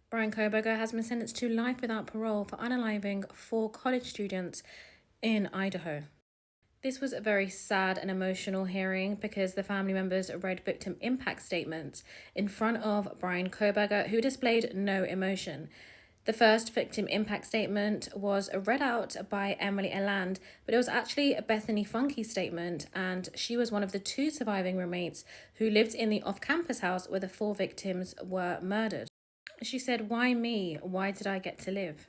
Bryan Kohberger has been sentenced to life without parole for unaliving 4 college students in Idaho. This was a very sad and emotional hearing because the family members read victim impact statements in front of Bryan Kohberger, who displayed no emotion. The first victim impact statement was read out by Emily Eland, but it was actually a Bethany Funke's statement, and she was one of the 2 surviving roommates who lived in the off-campus house where the 4 victims were murdered. She said, "Why me? Why did I get to live?"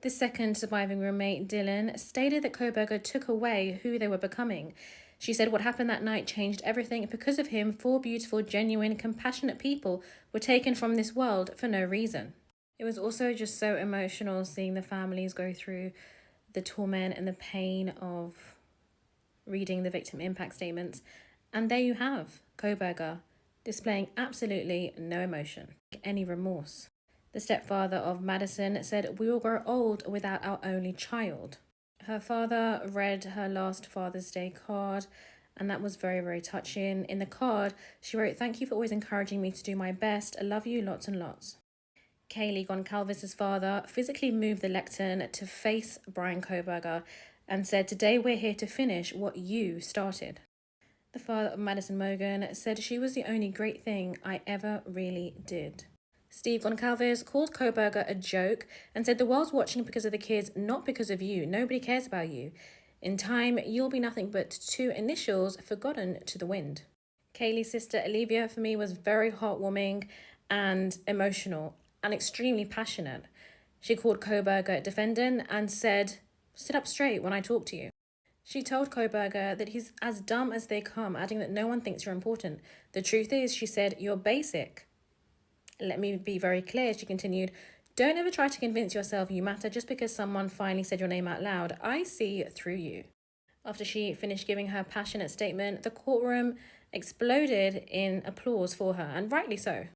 The second surviving roommate, Dylan, stated that Kohberger took away who they were becoming. She said what happened that night changed everything. Because of him, 4 beautiful, genuine, compassionate people were taken from this world for no reason. It was also just so emotional seeing the families go through the torment and the pain of reading the victim impact statements. And there you have Kohberger displaying absolutely no emotion, any remorse. The stepfather of Madison said, "We will grow old without our only child." Her father read her last Father's Day card, and that was very, very touching. In the card, she wrote, "Thank you for always encouraging me to do my best. I love you lots and lots." Kaylee Goncalves' father physically moved the lectern to face Bryan Kohberger and said, "Today we're here to finish what you started." The father of Madison Mogan said, "She was the only great thing I ever really did." Steve Goncalves called Kohberger a joke and said, "The world's watching because of the kids, not because of you. Nobody cares about you. In time, you'll be nothing but 2 initials forgotten to the wind." Kaylee's sister Olivia, for me, was very heartwarming and emotional and extremely passionate. She called Kohberger a defendant and said, "Sit up straight when I talk to you." She told Kohberger that he's as dumb as they come, adding that no one thinks you're important. "The truth is," she said, "you're basic." "Let me be very clear," she continued. "Don't ever try to convince yourself you matter just because someone finally said your name out loud. I see through you." After she finished giving her passionate statement, the courtroom exploded in applause for her, and rightly so.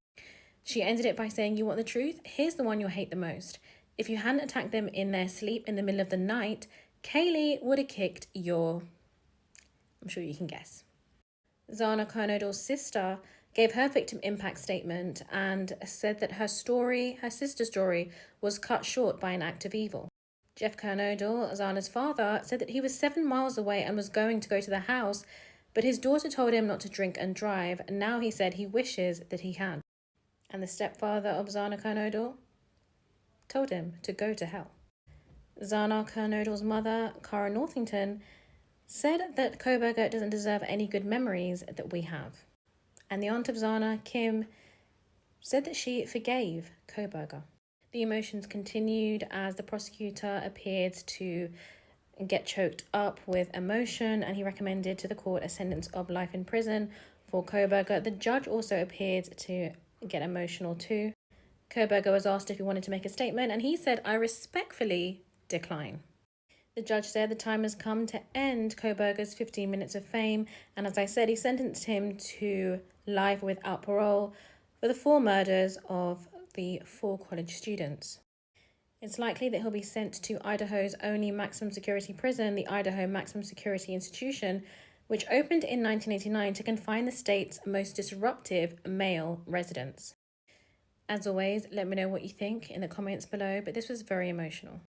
She ended it by saying, "You want the truth? Here's the one you'll hate the most. If you hadn't attacked them in their sleep in the middle of the night, Kaylee would have kicked your..." I'm sure you can guess. Zana Kernodle's sister gave her victim impact statement and said that her sister's story, was cut short by an act of evil. Jeff Kernodle, Zana's father, said that he was 7 miles away and was going to go to the house, but his daughter told him not to drink and drive. And now he said he wishes that he had. And the stepfather of Zana Kernodle told him to go to hell. Zana Kernodle's mother, Cara Northington, said that Kohberger doesn't deserve any good memories that we have. And the aunt of Zana, Kim, said that she forgave Kohberger. The emotions continued as the prosecutor appeared to get choked up with emotion, and he recommended to the court a sentence of life in prison for Kohberger. The judge also appeared to get emotional too. Kohberger was asked if he wanted to make a statement, and he said, "I respectfully decline." The judge said the time has come to end Kohberger's 15 minutes of fame, and as I said, he sentenced him to life without parole for the 4 murders of the 4 college students. It's likely that he'll be sent to Idaho's only maximum security prison, the Idaho Maximum Security Institution, which opened in 1989 to confine the state's most disruptive male residents. As always, let me know what you think in the comments below, but this was very emotional.